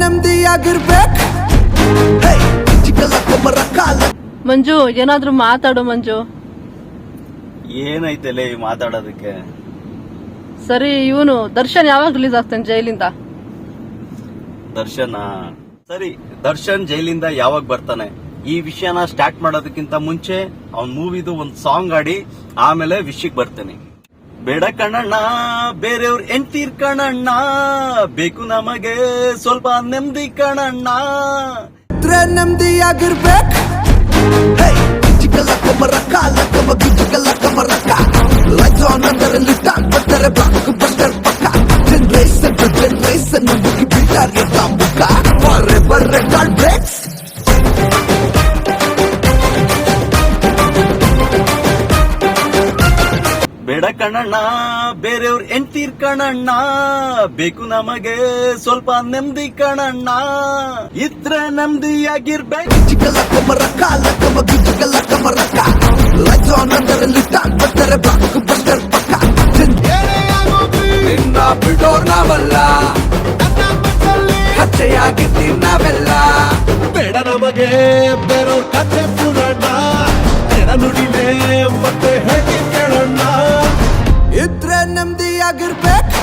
ನೆಮ್ಮದಿಯಾಗಿರ್ಬೇಕು. ಮಂಜು ಏನಾದ್ರೂ ಮಾತಾಡು ಮಂಜು. ಏನೈತಲೆ ಮಾತಾಡೋದಕ್ಕೆ? ಸರಿ, ಇವನು ದರ್ಶನ್ ಯಾವಾಗ ರಿಲೀಸ್ ಆಗ್ತಾನೆ ಜೈಲಿಂದ? ದರ್ಶನ ಸರಿ, ದರ್ಶನ್ ಜೈಲಿಂದ ಯಾವಾಗ ಬರ್ತಾನೆ ಈ ವಿಷಯನ ಸ್ಟಾರ್ಟ್ ಮಾಡೋದಕ್ಕಿಂತ ಮುಂಚೆ ಅವ್ನ್ ಮೂವಿದು ಒಂದ್ ಸಾಂಗ್ ಆಡಿ ಆಮೇಲೆ ವಿಷಯಕ್ಕೆ ಬರ್ತೇನೆ. ಬೇಡ ಕಣಣ್ಣ ಬೇರೆಯವ್ರ ಎಂತೀರ್ ಕಣಣ್ಣ, ಬೇಕು ನಮಗೆ ಸ್ವಲ್ಪ ನೆಮ್ಮದಿ ಕಣಣ್ಣ. ನೆಮ್ಮದಿಯಾಗಿರ್ಬೇಕು. ಬೇಡ ಕಣಣ್ಣ ಬೇರೆಯವ್ರ ಎಂತೀರ್ ಕಣಣ್ಣ, ಬೇಕು ನಮಗೆ ಸ್ವಲ್ಪ ನೆಮ್ಮದಿ ಕಣಣ್ಣ. ಇದ್ರೆ ನೆಮ್ಮದಿಯಾಗಿರ್ಬೇಕು. ನಿನ್ನ ಬಿಡೋರ್ ನಾವಲ್ಲ, ಕಚ್ಚೆಯಾಗಿರ್ತೀವಿ ನಾವೆಲ್ಲ. ಬೇಡ ನಮಗೆ ಬೇರೆಯವ್ರ ಕಥೆ ಪುರಾಣ, ನುಡಿಲೆ ಮತ್ತೆ ಹೇಗೆ ಕೇಳೋಣ. ಇದ್ರೆ ನೆಮ್ಮದಿಯಾಗಿರ್ಬೇಕು.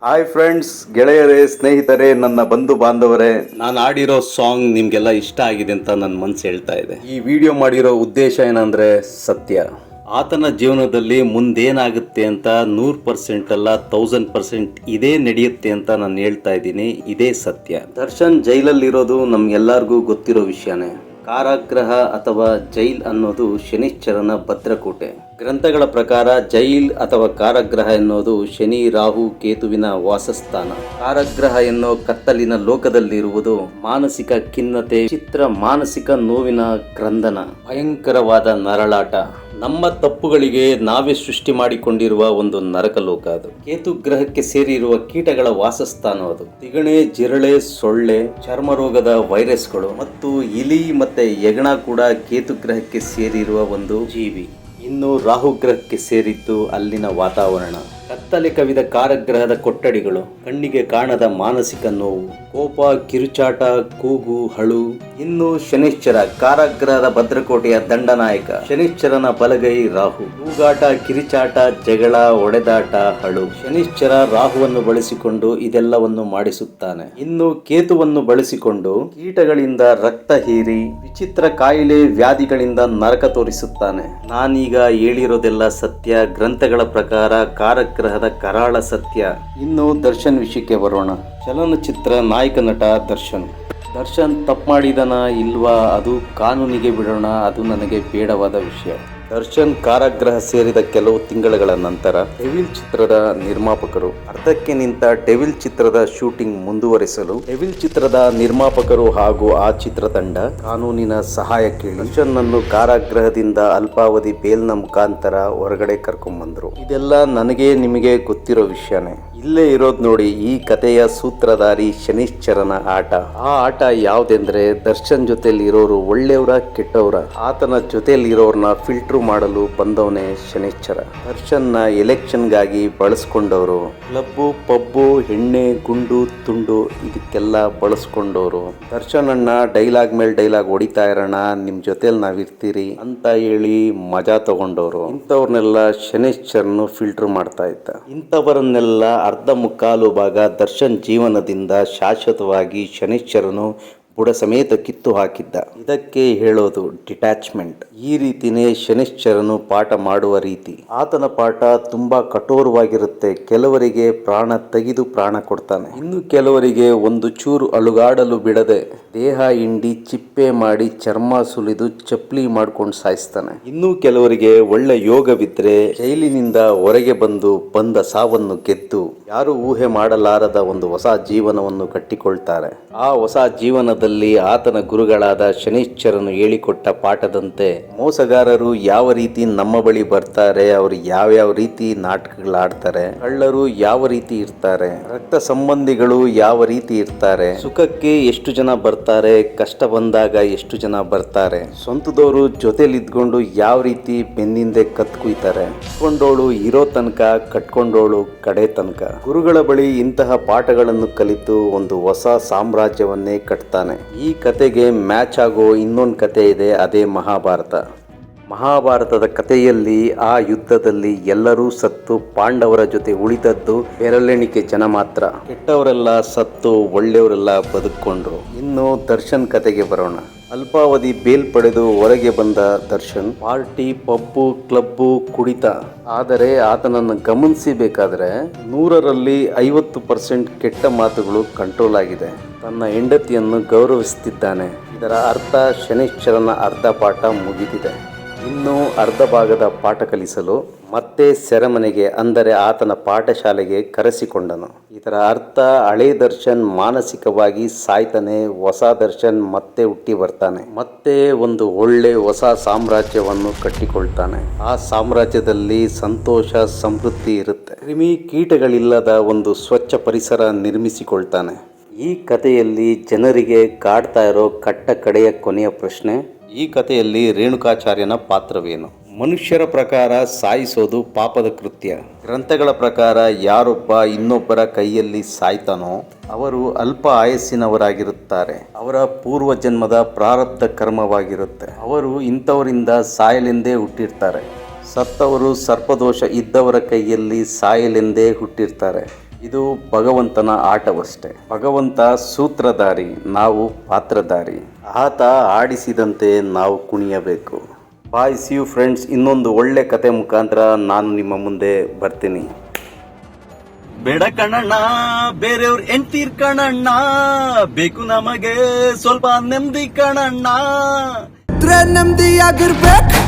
ಹಾಯ್ ಫ್ರೆಂಡ್ಸ್, ಗೆಳೆಯರೇ, ಸ್ನೇಹಿತರೆ, ನನ್ನ ಬಂಧು ಬಾಂಧವರೇ, ನಾನು ಆಡಿರೋ ಸಾಂಗ್ ನಿಮ್ಗೆಲ್ಲ ಇಷ್ಟ ಆಗಿದೆ ಅಂತ ನನ್ನ ಮನಸ್ಸು ಹೇಳ್ತಾ ಇದೆ. ಈ ವಿಡಿಯೋ ಮಾಡಿರೋ ಉದ್ದೇಶ ಏನಂದ್ರೆ ಸತ್ಯ. ಆತನ ಜೀವನದಲ್ಲಿ ಮುಂದೇನಾಗುತ್ತೆ ಅಂತ 100% ಅಲ್ಲ 1000% ಇದೇ ನಡೆಯುತ್ತೆ ಅಂತ ನಾನು ಹೇಳ್ತಾ ಇದ್ದೀನಿ. ಇದೇ ಸತ್ಯ. ದರ್ಶನ್ ಜೈಲಲ್ಲಿರೋದು ನಮ್ಗೆಲ್ಲರಿಗೂ ಗೊತ್ತಿರೋ ವಿಷಯನೇ. ಕಾರಾಗೃಹ ಅಥವಾ ಜೈಲ್ ಅನ್ನೋದು ಶನಿಶ್ಚರನ ಭದ್ರಕೋಟೆ. ಗ್ರಂಥಗಳ ಪ್ರಕಾರ ಜೈಲ್ ಅಥವಾ ಕಾರಾಗೃಹ ಎನ್ನುವುದು ಶನಿ, ರಾಹು, ಕೇತುವಿನ ವಾಸಸ್ಥಾನ. ಕಾರಾಗೃಹ ಎನ್ನೋ ಕತ್ತಲಿನ ಲೋಕದಲ್ಲಿರುವುದು ಮಾನಸಿಕ ಖಿನ್ನತೆ, ಚಿತ್ರ ಮಾನಸಿಕ ನೋವಿನ ಕ್ರಂದನ, ಭಯಂಕರವಾದ ನರಳಾಟ, ನಮ್ಮ ತಪ್ಪುಗಳಿಗೆ ನಾವೇ ಸೃಷ್ಟಿ ಮಾಡಿಕೊಂಡಿರುವ ಒಂದು ನರಕ ಲೋಕ ಅದು. ಕೇತು ಗ್ರಹಕ್ಕೆ ಸೇರಿರುವ ಕೀಟಗಳ ವಾಸಸ್ಥಾನ ಅದು. ತಿಗಣೆ, ಜಿರಳೆ, ಸೊಳ್ಳೆ, ಚರ್ಮರೋಗದ ವೈರಸ್ಗಳು ಮತ್ತು ಇಲಿ ಮತ್ತೆ ಹೆಗಣ ಕೂಡ ಕೇತು ಗ್ರಹಕ್ಕೆ ಸೇರಿರುವ ಒಂದು ಜೀವಿ. ಇನ್ನು ರಾಹು ಗ್ರಹಕ್ಕೆ ಸೇರಿದ್ದು ಅಲ್ಲಿನ ವಾತಾವರಣ. ಕತ್ತಲೆ ಕವಿದ ಕಾರಾಗೃಹದ ಕೊಠಡಿಗಳು, ಕಣ್ಣಿಗೆ ಕಾಣದ ಮಾನಸಿಕ ನೋವು, ಕೋಪ, ಕಿರುಚಾಟ, ಕೂಗು, ಹಳು. ಇನ್ನು ಶನಿಶ್ಚರ, ಕಾರಾಗೃಹದ ಭದ್ರಕೋಟೆಯ ದಂಡನಾಯಕ. ಶನಿಶ್ಚರನ ಬಲಗೈ ರಾಹು. ಕೂಗಾಟ, ಕಿರಿಚಾಟ, ಜಗಳ, ಒಡೆದಾಟ, ಹಳು. ಶನಿಶ್ಚರ ರಾಹುವನ್ನು ಬಳಸಿಕೊಂಡು ಇದೆಲ್ಲವನ್ನು ಮಾಡಿಸುತ್ತಾನೆ. ಇನ್ನು ಕೇತುವನ್ನು ಬಳಸಿಕೊಂಡು ಕೀಟಗಳಿಂದ ರಕ್ತ ಹೀರಿ ವಿಚಿತ್ರ ಕಾಯಿಲೆ, ವ್ಯಾಧಿಗಳಿಂದ ನರಕ ತೋರಿಸುತ್ತಾನೆ. ನಾನೀಗ ಹೇಳಿರೋದೆಲ್ಲ ಸತ್ಯ. ಗ್ರಂಥಗಳ ಪ್ರಕಾರ ಕಾರಾಗೃಹದ ಕರಾಳ ಸತ್ಯ. ಇನ್ನು ದರ್ಶನ್ ವಿಷಯಕ್ಕೆ ಬರೋಣ. ಚಲನಚಿತ್ರ ನಾಯಕ ನಟ ದರ್ಶನ್ ತಪ್ಪು ಮಾಡಿದನ ಇಲ್ವಾ ಅದು ಕಾನೂನಿಗೆ ಬಿಡೋಣ, ಅದು ನನಗೆ ಬೇಡವಾದ ವಿಷಯ. ದರ್ಶನ್ ಕಾರಾಗೃಹ ಸೇರಿದ ಕೆಲವು ತಿಂಗಳುಗಳ ನಂತರ ಡೆವಿಲ್ ಚಿತ್ರದ ನಿರ್ಮಾಪಕರು ಅರ್ಧಕ್ಕೆ ನಿಂತ ಡೆವಿಲ್ ಚಿತ್ರದ ಶೂಟಿಂಗ್ ಮುಂದುವರಿಸಲು ಡೆವಿಲ್ ಚಿತ್ರದ ನಿರ್ಮಾಪಕರು ಹಾಗೂ ಆ ಚಿತ್ರತಂಡ ಕಾನೂನಿನ ಸಹಾಯ ಕೇಳಿ ದರ್ಶನ್ ನನ್ನು ಕಾರಾಗೃಹದಿಂದ ಅಲ್ಪಾವಧಿ ಬೇಲ್ನ ಮುಖಾಂತರ ಹೊರಗಡೆ ಕರ್ಕೊಂಡ್ಬಂದ್ರು. ಇದೆಲ್ಲ ನನಗೆ ನಿಮಗೆ ಗೊತ್ತಿರೋ ವಿಷಯನೇ. ಇಲ್ಲೇ ಇರೋದು ನೋಡಿ ಈ ಕಥೆಯ ಸೂತ್ರಧಾರಿ ಶನಿಶ್ಚರನ ಆಟ. ಆ ಆಟ ಯಾವ್ದೆಂದ್ರೆ ದರ್ಶನ್ ಜೊತೆಲಿ ಇರೋರು ಒಳ್ಳೆಯವರ ಕೆಟ್ಟವರ. ಆತನ ಜೊತೆಲಿ ಇರೋರ್ನ ಫಿಲ್ಟರ್ ಮಾಡಲು ಬಂದವನೇ ಶನಿಶ್ಚರ. ದರ್ಶನ್ನ ಎಲೆಕ್ಷನ್ಗಾಗಿ ಬಳಸ್ಕೊಂಡವರು. ಕ್ಲಬ್ಬು, ಪಬ್ಬು, ಎಣ್ಣೆ, ಗುಂಡು, ತುಂಡು ಇದಕ್ಕೆಲ್ಲ ಬಳಸ್ಕೊಂಡವರು. ದರ್ಶನ್ ಅಣ್ಣ ಡೈಲಾಗ್ ಮೇಲೆ ಡೈಲಾಗ್ ಹೊಡಿತಾ ಇರೋಣ, ನಿಮ್ ಜೊತೆಲಿ ನಾವಿರ್ತೀರಿ ಅಂತ ಹೇಳಿ ಮಜಾ ತಗೊಂಡವರು. ಇಂಥವ್ರನ್ನೆಲ್ಲ ಶನಿಶ್ಚರನು ಫಿಲ್ಟರ್ ಮಾಡ್ತಾ ಇದ್ದ. ಇಂಥವರನ್ನೆಲ್ಲ ಅರ್ಧ ಮುಕ್ಕಾಲು ಭಾಗ ದರ್ಶನ್ ಜೀವನದಿಂದ ಶಾಶ್ವತವಾಗಿ ಶನಿಶ್ಚರನು ಬುಡ ಸಮೇತ ಕಿತ್ತು ಹಾಕಿದ್ದ. ಇದಕ್ಕೆ ಹೇಳೋದು ಡಿಟ್ಯಾಚ್ಮೆಂಟ್. ಈ ರೀತಿನೇ ಶನಿಶ್ಚರನು ಪಾಠ ಮಾಡುವ ರೀತಿ. ಆತನ ಪಾಠ ತುಂಬಾ ಕಠೋರವಾಗಿರುತ್ತೆ. ಕೆಲವರಿಗೆ ಪ್ರಾಣ ತೆಗೆದು ಪ್ರಾಣ ಕೊಡ್ತಾನೆ, ಇನ್ನು ಕೆಲವರಿಗೆ ಒಂದು ಚೂರು ಅಲುಗಾಡಲು ಬಿಡದೆ ದೇಹ ಹಿಂಡಿ ಚಿಪ್ಪೆ ಮಾಡಿ ಚರ್ಮ ಸುಲಿದು ಚಪ್ಪಲಿ ಮಾಡ್ಕೊಂಡು ಸಾಯಿಸ್ತಾನೆ. ಇನ್ನು ಕೆಲವರಿಗೆ ಒಳ್ಳೆ ಯೋಗವಿದ್ರೆ ಜೈಲಿನಿಂದ ಹೊರಗೆ ಬಂದ ಸಾವನ್ನು ಗೆದ್ದು ಯಾರು ಊಹೆ ಮಾಡಲಾರದ ಒಂದು ಹೊಸ ಜೀವನವನ್ನು ಕಟ್ಟಿಕೊಳ್ತಾರೆ. ಆ ಹೊಸ ಜೀವನದಲ್ಲಿ ಸಿನಿಮಾದಲ್ಲಿ ಆತನ ಗುರುಗಳಾದ ಶನೈಶ್ಚರನು ಹೇಳಿಕೊಟ್ಟ ಪಾಠದಂತೆ ಮೋಸಗಾರರು ಯಾವ ರೀತಿ ನಮ್ಮ ಬಳಿ ಬರ್ತಾರೆ, ಅವರು ಯಾವ್ಯಾವ ರೀತಿ ನಾಟಕಗಳಾಡ್ತಾರೆ, ಕಳ್ಳರು ಯಾವ ರೀತಿ ಇರ್ತಾರೆ, ರಕ್ತ ಸಂಬಂಧಿಗಳು ಯಾವ ರೀತಿ ಇರ್ತಾರೆ, ಸುಖಕ್ಕೆ ಎಷ್ಟು ಜನ ಬರ್ತಾರೆ, ಕಷ್ಟ ಬಂದಾಗ ಎಷ್ಟು ಜನ ಬರ್ತಾರೆ, ಸ್ವಂತದವರು ಜೊತೆಲಿದ್ಕೊಂಡು ಯಾವ ರೀತಿ ಬೆನ್ನಿಂದೆ ಕತ್ಕುಯ್ತಾರೆ, ಕಟ್ಕೊಂಡೋಳು ಇರೋ ತನಕ ಕಟ್ಕೊಂಡೋಳು ಕಡೆ ತನಕ. ಗುರುಗಳ ಬಳಿ ಇಂತಹ ಪಾಠಗಳನ್ನು ಕಲಿತು ಒಂದು ಹೊಸ ಸಾಮ್ರಾಜ್ಯವನ್ನೇ ಕಟ್ತಾನೆ. ಈ ಕತೆಗೆ ಮ್ಯಾಚ್ ಆಗೋ ಇನ್ನೊಂದು ಕತೆ ಇದೆ, ಅದೇ ಮಹಾಭಾರತ. ಮಹಾಭಾರತದ ಕಥೆಯಲ್ಲಿ ಆ ಯುದ್ಧದಲ್ಲಿ ಎಲ್ಲರೂ ಸತ್ತು ಪಾಂಡವರ ಜೊತೆ ಉಳಿದದ್ದು ಬೆರಳೆಣಿಕೆ ಜನ ಮಾತ್ರ. ಕೆಟ್ಟವರೆಲ್ಲ ಸತ್ತು ಒಳ್ಳೆಯವರೆಲ್ಲ ಬದುಕೊಂಡ್ರು. ಇನ್ನು ದರ್ಶನ್ ಕತೆಗೆ ಬರೋಣ. ಅಲ್ಪಾವಧಿ ಬೇಲ್ ಪಡೆದು ಹೊರಗೆ ಬಂದ ದರ್ಶನ್ ಪಾರ್ಟಿ, ಪಬ್ಬು, ಕ್ಲಬ್ಬು, ಕುಡಿತ. ಆದರೆ ಆತನನ್ನು ಗಮನಿಸಬೇಕಾದ್ರೆ 100ರಲ್ಲಿ 50% ಕೆಟ್ಟ ಮಾತುಗಳು ಕಂಟ್ರೋಲ್ ಆಗಿದೆ. ತನ್ನ ಹೆಂಡತಿಯನ್ನು ಗೌರವಿಸುತ್ತಿದ್ದಾನೆ. ಇದರ ಅರ್ಥ ಶನೈಶ್ಚರನ ಅರ್ಧ ಪಾಠ ಮುಗಿದಿದೆ. ಇನ್ನೂ ಅರ್ಧ ಭಾಗದ ಪಾಠ ಕಲಿಸಲು ಮತ್ತೆ ಸೆರೆಮನೆಗೆ, ಅಂದರೆ ಆತನ ಪಾಠಶಾಲೆಗೆ ಕರೆಸಿಕೊಂಡನು. ಇದರ ಅರ್ಥ ಹಳೆ ದರ್ಶನ್ ಮಾನಸಿಕವಾಗಿ ಸಾಯ್ತಾನೆ, ಹೊಸ ದರ್ಶನ್ ಮತ್ತೆ ಹುಟ್ಟಿ ಬರ್ತಾನೆ, ಮತ್ತೆ ಒಂದು ಒಳ್ಳೆ ಹೊಸ ಸಾಮ್ರಾಜ್ಯವನ್ನು ಕಟ್ಟಿಕೊಳ್ತಾನೆ. ಆ ಸಾಮ್ರಾಜ್ಯದಲ್ಲಿ ಸಂತೋಷ, ಸಮೃದ್ಧಿ ಇರುತ್ತೆ. ಕ್ರಿಮಿ ಕೀಟಗಳಿಲ್ಲದ ಒಂದು ಸ್ವಚ್ಛ ಪರಿಸರ ನಿರ್ಮಿಸಿಕೊಳ್ತಾನೆ. ಈ ಕಥೆಯಲ್ಲಿ ಜನರಿಗೆ ಕಾಡ್ತಾ ಇರೋ ಕಟ್ಟ ಕಡೆಯ ಕೊನೆಯ ಪ್ರಶ್ನೆ, ಈ ಕಥೆಯಲ್ಲಿ ರೇಣುಕಾಚಾರ್ಯನ ಪಾತ್ರವೇನು? ಮನುಷ್ಯರ ಪ್ರಕಾರ ಸಾಯಿಸೋದು ಪಾಪದ ಕೃತ್ಯ. ಗ್ರಂಥಗಳ ಪ್ರಕಾರ ಯಾರೊಬ್ಬ ಇನ್ನೊಬ್ಬರ ಕೈಯಲ್ಲಿ ಸಾಯ್ತಾನೋ ಅವರು ಅಲ್ಪ ಆಯಸ್ಸಿನವರಾಗಿರುತ್ತಾರೆ. ಅವರ ಪೂರ್ವ ಜನ್ಮದ ಪ್ರಾರಬ್ಧ ಕರ್ಮವಾಗಿರುತ್ತೆ. ಅವರು ಇಂಥವರಿಂದ ಸಾಯಲೆಂದೇ ಹುಟ್ಟಿರ್ತಾರೆ. ಸತ್ತವರು ಸರ್ಪದೋಷ ಇದ್ದವರ ಕೈಯಲ್ಲಿ ಸಾಯಲೆಂದೇ ಹುಟ್ಟಿರ್ತಾರೆ. ಇದು ಭಗವಂತನ ಆಟವಷ್ಟೇ. ಭಗವಂತ ಸೂತ್ರಧಾರಿ, ನಾವು ಪಾತ್ರಧಾರಿ. ಆತ ಆಡಿಸಿದಂತೆ ನಾವು ಕುಣಿಯಬೇಕು. ಬಾಯ್, ಸಿ ಯು ಫ್ರೆಂಡ್ಸ್. ಇನ್ನೊಂದು ಒಳ್ಳೆ ಕತೆ ಮುಖಾಂತರ ನಾನು ನಿಮ್ಮ ಮುಂದೆ ಬರ್ತೀನಿ. ಬೇಡ ಕಣಣ್ಣ ಬೇರೆಯವ್ರ ಎಂತೀರ್ ಕಣಣ್ಣ, ಬೇಕು ನಮಗೆ ಸ್ವಲ್ಪ ನೆಮ್ಮದಿ ಕಣಣ್ಣ. ನೆಮ್ಮದಿಯಾಗಿರ್ಬೇಕು.